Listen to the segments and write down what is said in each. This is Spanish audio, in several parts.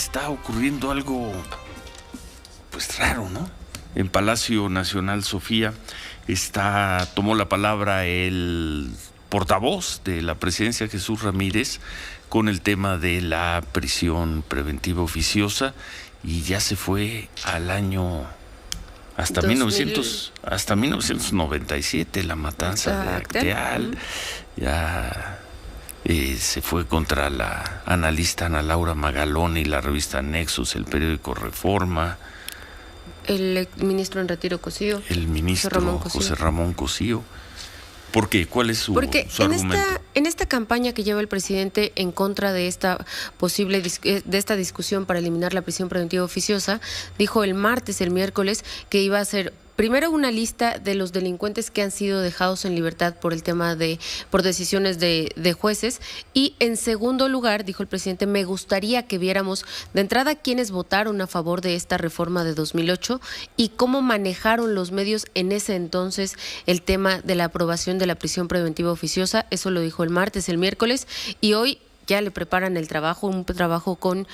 está ocurriendo algo pues raro, ¿no? En Palacio Nacional, Sofía, tomó la palabra el portavoz de la presidencia, Jesús Ramírez, con el tema de la prisión preventiva oficiosa, y ya se fue al año hasta 1997, la matanza de Acteal. Ya se fue contra la analista Ana Laura Magaloni, la revista Nexos, el periódico Reforma. El ministro en retiro Cosío. El ministro José Ramón Cosío. ¿Por qué? ¿Cuál es su argumento? En esta campaña que lleva el presidente en contra de esta discusión para eliminar la prisión preventiva oficiosa, dijo el miércoles, que iba a hacer primero una lista de los delincuentes que han sido dejados en libertad por el tema por decisiones de jueces, y en segundo lugar, dijo el presidente, me gustaría que viéramos de entrada quiénes votaron a favor de esta reforma de 2008 y cómo manejaron los medios en ese entonces el tema de la aprobación de la prisión preventiva oficiosa. Eso lo dijo el miércoles, y hoy ya le preparan un trabajo con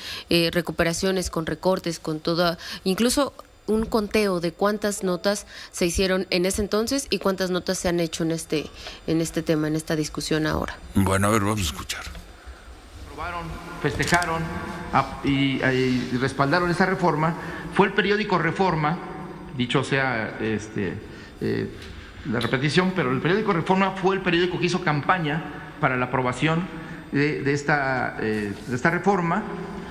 recuperaciones, con recortes, con todo, incluso un conteo de cuántas notas se hicieron en ese entonces y cuántas notas se han hecho en este tema, en esta discusión ahora. Bueno, a ver, vamos a escuchar. Aprobaron, festejaron y respaldaron esa reforma fue el periódico Reforma, dicho sea la repetición, pero el periódico Reforma fue el periódico que hizo campaña para la aprobación de esta reforma.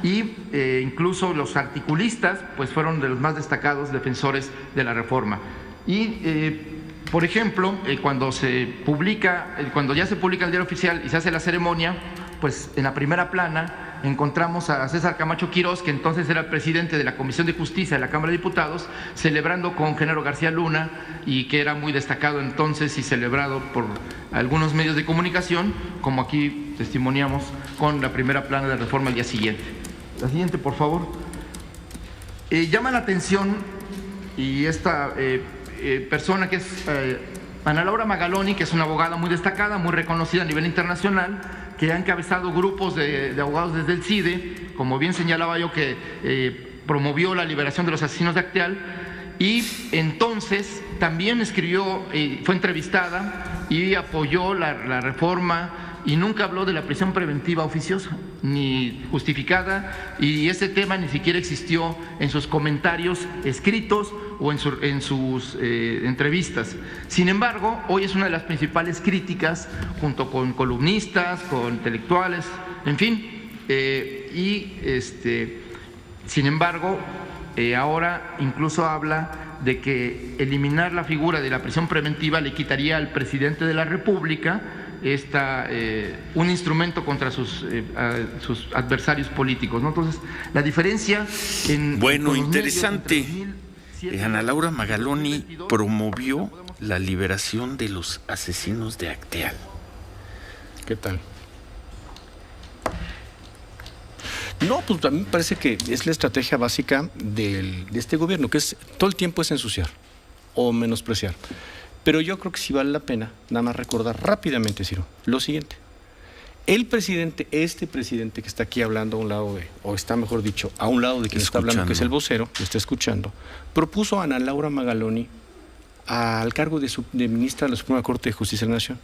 Y incluso los articulistas pues fueron de los más destacados defensores de la reforma. Y por ejemplo, cuando ya se publica el diario oficial y se hace la ceremonia, pues en la primera plana encontramos a César Camacho Quirós, que entonces era el presidente de la Comisión de Justicia de la Cámara de Diputados, celebrando con Genaro García Luna, y que era muy destacado entonces y celebrado por algunos medios de comunicación, como aquí testimoniamos con la primera plana de reforma al día siguiente. La siguiente, por favor. Llama la atención, y esta persona que es Ana Laura Magaloni, que es una abogada muy destacada, muy reconocida a nivel internacional, que ha encabezado grupos de abogados desde el CIDE, como bien señalaba yo, que promovió la liberación de los asesinos de Acteal, y entonces también fue entrevistada y apoyó la reforma, y nunca habló de la prisión preventiva oficiosa, ni justificada, y ese tema ni siquiera existió en sus comentarios escritos o en sus entrevistas. Sin embargo, hoy es una de las principales críticas, junto con columnistas, con intelectuales, en fin, sin embargo, ahora incluso habla de que eliminar la figura de la prisión preventiva le quitaría al presidente de la República un instrumento contra sus adversarios políticos, ¿no? Entonces, la diferencia interesante. Ana Laura Magaloni promovió la liberación de los asesinos de Acteal. ¿Qué tal? No, pues a mí me parece que es la estrategia básica de este gobierno, que todo el tiempo es ensuciar o menospreciar. Pero yo creo que sí vale la pena nada más recordar rápidamente, Ciro, lo siguiente. Este presidente que está aquí hablando a un lado a un lado de quien está hablando, que es el vocero, que está escuchando, propuso a Ana Laura Magaloni al cargo de ministra de la Suprema Corte de Justicia de la Nación.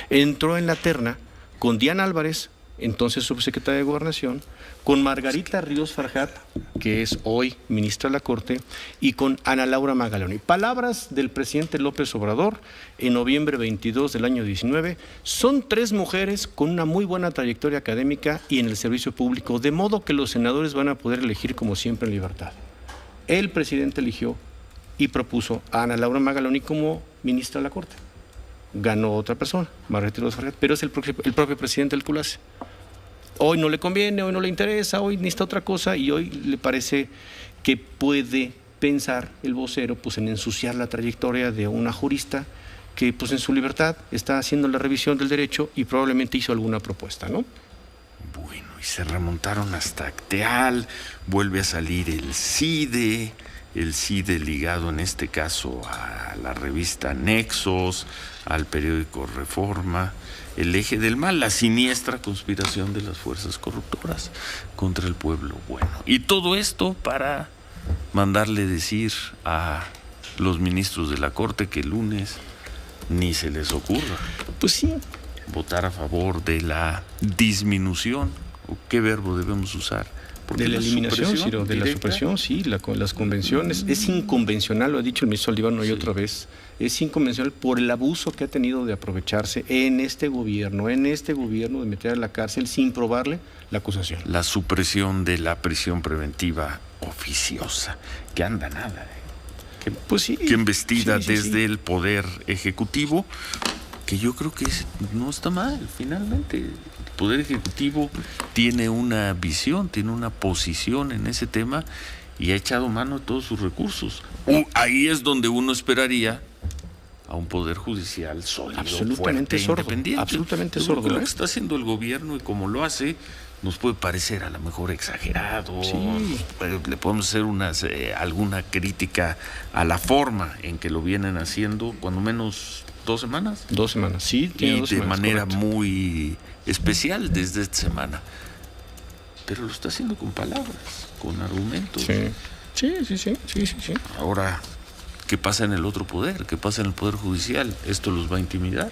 Entró en la terna con Diana Álvarez, entonces subsecretaria de Gobernación, con Margarita Ríos Farjat, que es hoy ministra de la Corte, y con Ana Laura Magaloni. Palabras del presidente López Obrador en noviembre 22 del año 19. Son 3 mujeres con una muy buena trayectoria académica y en el servicio público, de modo que los senadores van a poder elegir como siempre en libertad. El presidente eligió y propuso a Ana Laura Magaloni como ministra de la Corte. Ganó otra persona, Margarita Ríos Farjat, pero es el propio presidente el que lo hace. Hoy no le conviene, hoy no le interesa, hoy necesita otra cosa, y hoy le parece que puede pensar el vocero pues en ensuciar la trayectoria de una jurista que pues en su libertad está haciendo la revisión del derecho y probablemente hizo alguna propuesta, ¿no? Bueno, y se remontaron hasta Acteal, vuelve a salir el CIDE ligado en este caso a la revista Nexos, al periódico Reforma. el eje del mal, la siniestra conspiración de las fuerzas corruptoras contra el pueblo bueno. Y todo esto para mandarle decir a los ministros de la Corte que el lunes ni se les ocurra. Pues sí. Votar a favor de la disminución, o qué verbo debemos usar. De la eliminación, Ciro, de la supresión, sí, las convenciones. Es inconvencional, lo ha dicho el ministro Líbano y otra vez, es inconvencional por el abuso que ha tenido de aprovecharse en este gobierno de meter a la cárcel sin probarle la acusación. La supresión de la prisión preventiva oficiosa, que anda nada, que embestida desde el Poder Ejecutivo, que yo creo que no está mal, finalmente. El Poder Ejecutivo tiene una visión, tiene una posición en ese tema y ha echado mano de todos sus recursos. Ahí es donde uno esperaría a un Poder Judicial sólido, absolutamente fuerte, sordo, independiente. Absolutamente sordo. Lo que está haciendo el gobierno y como lo hace, nos puede parecer a lo mejor exagerado. Sí. Le podemos hacer alguna crítica a la forma en que lo vienen haciendo, cuando menos 2 semanas. 2 semanas, sí. Y 2 de semanas, manera correcto. muy especial desde esta semana. Pero lo está haciendo con palabras, con argumentos. Sí. Ahora, ¿qué pasa en el otro poder? ¿Qué pasa en el Poder Judicial? ¿Esto los va a intimidar?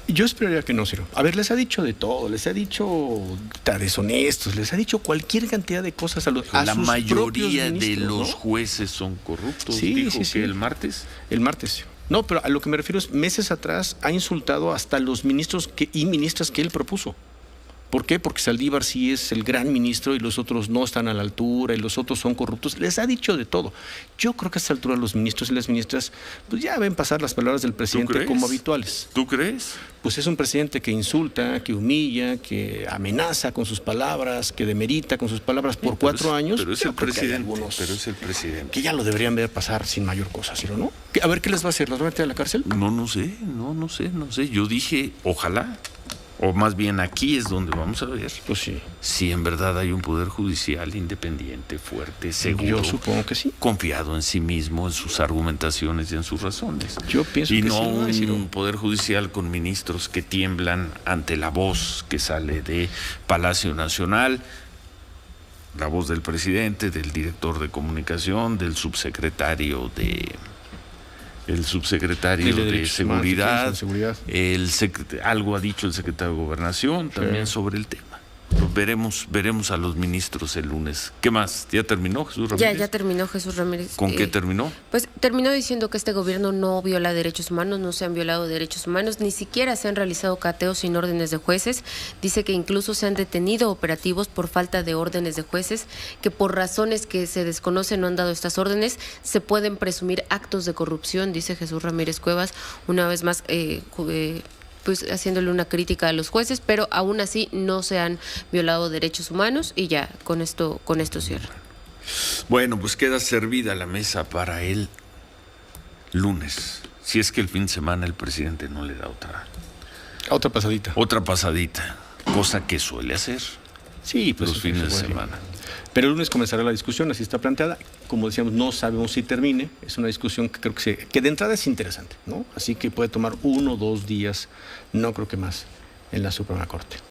Yo esperaría que no, Ciro. A ver, les ha dicho de todo, les ha dicho deshonestos, les ha dicho cualquier cantidad de cosas a la sus mayoría de ministros, los ¿no? jueces son corruptos, Sí, dijo sí. que el martes. El martes. No, pero a lo que me refiero es, meses atrás ha insultado hasta los ministros y ministras que él propuso. ¿Por qué? Porque Saldívar sí es el gran ministro y los otros no están a la altura y los otros son corruptos. Les ha dicho de todo. Yo creo que a esta altura los ministros y las ministras pues ya ven pasar las palabras del presidente como habituales. ¿Tú crees? Pues es un presidente que insulta, que humilla, que amenaza con sus palabras, que demerita con sus palabras por 4 años. Pero es el presidente. Que ya lo deberían ver pasar sin mayor cosa, ¿sí o no? A ver, ¿qué les va a hacer? ¿Los va a meter a la cárcel? No sé. Yo dije, ojalá. O más bien aquí es donde vamos a ver pues sí. Si en verdad hay un Poder Judicial independiente, fuerte, seguro. Yo supongo que sí. Confiado en sí mismo, en sus argumentaciones y en sus razones. Yo pienso y que no sí, un Poder Judicial con ministros que tiemblan ante la voz que sale de Palacio Nacional, la voz del presidente, del director de comunicación, del subsecretario de seguridad, algo ha dicho el secretario de Gobernación también sobre el tema. Veremos a los ministros el lunes. ¿Qué más? ¿Ya terminó Jesús Ramírez? Ya terminó Jesús Ramírez. ¿Con qué terminó? Pues terminó diciendo que este gobierno no viola derechos humanos, no se han violado derechos humanos, ni siquiera se han realizado cateos sin órdenes de jueces. Dice que incluso se han detenido operativos por falta de órdenes de jueces, que por razones que se desconocen no han dado estas órdenes. Se pueden presumir actos de corrupción, dice Jesús Ramírez Cuevas, una vez más pues haciéndole una crítica a los jueces, pero aún así no se han violado derechos humanos y ya con esto cierra. Bueno, pues queda servida la mesa para el lunes. Si es que el fin de semana el presidente no le da otra pasadita. Otra pasadita, cosa que suele hacer. Sí, pues los fines de semana. Pero el lunes comenzará la discusión, así está planteada. Como decíamos, no sabemos si termine. Es una discusión que creo que de entrada es interesante, ¿no? Así que puede tomar 1 o 2 días, no creo que más, en la Suprema Corte.